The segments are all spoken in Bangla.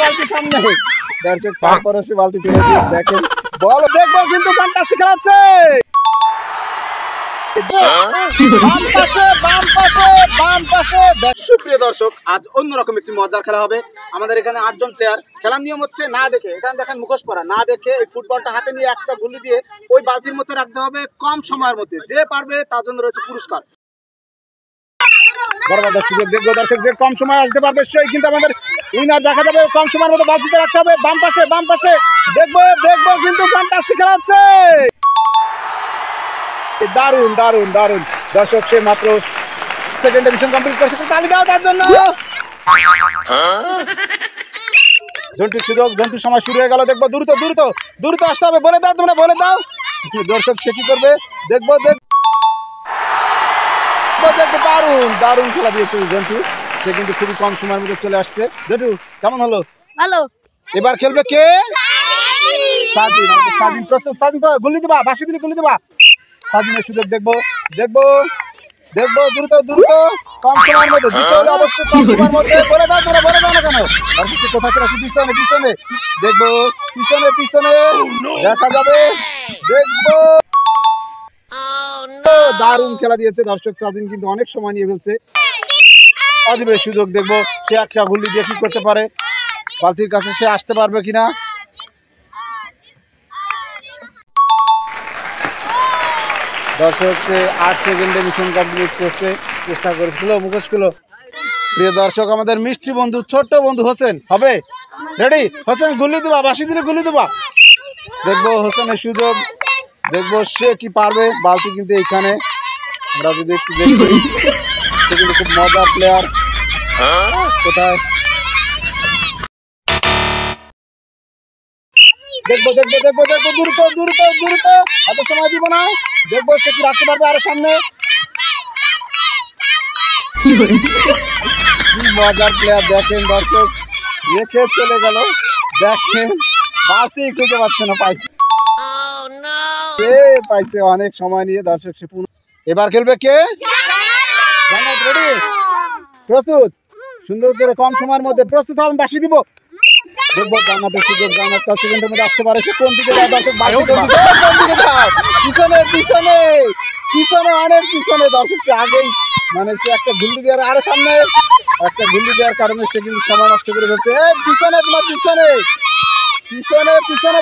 বালতি সামনে দর্শক তারপরে সে বালতি ফেলে দিয়ে দেখেন বল দেখবো কিন্তু ফ্যান্টাস্টিক খেলাচ্ছে সুপ্রিয় দর্শক আজ অন্যরকম একটি মজার খেলা হবে আমাদের এখানে 8 জন প্লেয়ার খেলার নিয়ম হচ্ছে না দেখে এখানে দেখেন মুখোশ পরা না দেখে এই ফুটবলটা হাতে নিয়ে একটা গুলি দিয়ে ওই বালতির মধ্যে রাখতে হবে কম সময়ের মধ্যে যে পারবে তার জন্য রয়েছে পুরস্কার সুযোগ দেখবো দর্শক যে কম সময় আসতে পারবে সেই কিন্তু আমাদের উইনার দেখা যাবে কম সময়ের মধ্যে বালতিতে রাখতে হবে বাম পাশে দেখবো কিন্তু ফ্যান্টাস্টিক খেলা হচ্ছে দারুন দারুন দারুন দর্শক সে মাত্র সেকেন্ড মিশন কমপ্লিট করেছে তালি দাও তার জন্য জন্টুর সুযোগ জন্টুর সময় শুরু হয়ে গেল দেখবো দ্রুত আসতে হবে বলে দাও তোমরা বলে দাও দর্শক সে কি করবে দেখবো দারুন দারুন খেলা দিয়েছে জন্টু সে কিন্তু খুবই কম সময়ের মধ্যে চলে আসছে জন্টু কেমন হলো ভালো এবার খেলবে কে সাজিন প্রস্তুত সাজিন গুলি দিবা বাসি দিলে গুলি দিবা সাজিনের সুযোগ দেখবো দ্রুত কম সময়ের মধ্যে জিতে হলে অবশ্যই কম সময়ের মধ্যে বলে দাও না কেন সে কোথায় চলে আসছে পিছনে দেখবো পিছনে দেখা যাবে দেখবো দারুণ খেলা দিয়েছে দর্শক সাজিন কিন্তু অনেক সময় নিয়ে ফেলছে অজীবের সুযোগ দেখবো সে একটা গুলি দিয়ে কি করতে পারে বালতির কাছে সে আসতে পারবে কিনা দর্শক সে 8 সেকেন্ডে মিশন কমপ্লিট করতে চেষ্টা করেছিল মুখোশ খুলো প্রিয় দর্শক আমাদের মিষ্টি বন্ধু ছোট্ট বন্ধু হোসেন হবে রেডি হোসেন গুলি দেবা বাসি দিলে গুলি দেবা দেখবো হোসেনের সুযোগ দেখবো সে কি পারবে বালতি কিন্তু এইখানে আমরা যদি একটু দেখি সে কিন্তু খুব মজার প্লেয়ার কোথায় দেখবো দ্রুত এত সময় দিব না দেখবো সে কি রাখতে পারবে আরো সামনে কি মজার প্লেয়ার দেখেন দর্শক রেখে চলে গেল দেখেন বালতি খুঁজে পাচ্ছে না পাইছে অনেক সময় নিয়ে দর্শক সে এবার খেলবে কে জান্নাত রেডি প্রস্তুত সুন্দর করে কম সময়ের মধ্যে প্রস্তুত হবে বাসি দিব দেখবো জান্নাতের সুযোগ জান্নাত 10 সেকেন্ডের মধ্যে আসতে পারে সে কোন দিকে যায় দর্শক পিছনে অনেক পিছনে দর্শক সে আগেই মানে সে একটা গুলি দেওয়ার আরো সামনে একটা গুলি দেওয়ার কারণে সে কিন্তু সময় নষ্ট করে ফেলছে পিছনে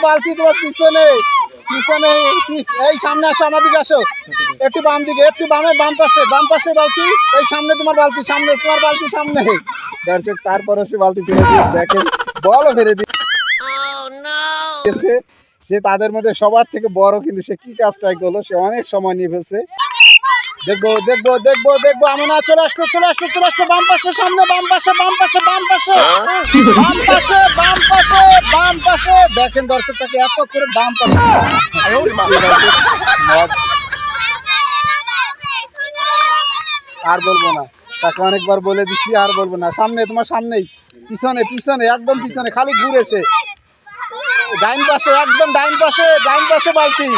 বালতি তোমার পিছনে এই সামনে আসো আমাদের আসো একটু বাম দিকে একটু বাম পাশে বালতি এই সামনে তোমার বালতি তোমার বালতি সামনে দর্শক তারপরে সে বালতি ফেলে দিয়ে দেখেন বল ফেলে দিয়েছে সে তাদের মধ্যে সবার থেকে বড় কিন্তু সে কি কাজটা করলো সে অনেক সময় নিয়ে ফেলছে দেখবো আমরা চলে আসলো বাম পাশে সামনে বাম পাশে দেখেন দর্শকটাকে এত করে বাম পাশে আর বলবো না তাকে অনেকবার বলে দিছি আর বলবো না সামনে তোমার সামনেই পিছনে একদম পিছনে খালি ঘুরে সে ডাইন পাশে বালতি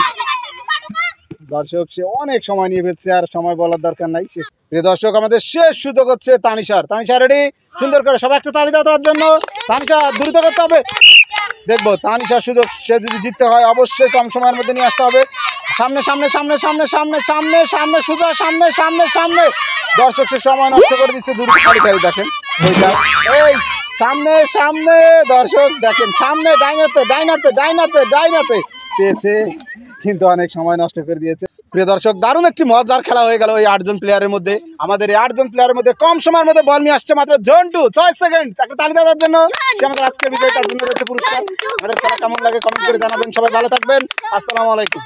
দর্শক সে অনেক সময় নিয়ে ফেলছে আর সময় বলার দরকার নাই প্রিয় দর্শক আমাদের শেষ সুযোগ হচ্ছে তানিশার রেডি সুন্দর করে সবাই একটা তালি দাও তার জন্য তানিশা দ্রুত করতে হবে দেখবো তানিশার সুযোগ সে যদি জিততে হয় অবশ্যই কম সময়ের মধ্যে নিয়ে আসতে হবে সামনে সুযোগ সামনে দর্শক সে সময় নষ্ট করে দিচ্ছে দ্রুত খালি দেখেন এই সামনে দর্শক দেখেন সামনে ডাইনাতে পেয়েছে কিন্তু অনেক সময় নষ্ট করে দিয়েছে প্রিয় দর্শক দারুণ একটি মজার খেলা হয়ে গেল এই 8 জন প্লেয়ারের মধ্যে আমাদের এই 8 জন প্লেয়ারের মধ্যে কম সময়ের মধ্যে বল নিয়ে আসছে মাত্র জন্টু 6 সেকেন্ড তাকে তালি দেওয়ার জন্য সে আমাদের আজকের বিজয়ীর জন্য রয়েছে পুরস্কার আমাদের খেলা কেমন লাগে কমেন্ট করে জানাবেন সবাই ভালো থাকবেন আসসালামু আলাইকুম।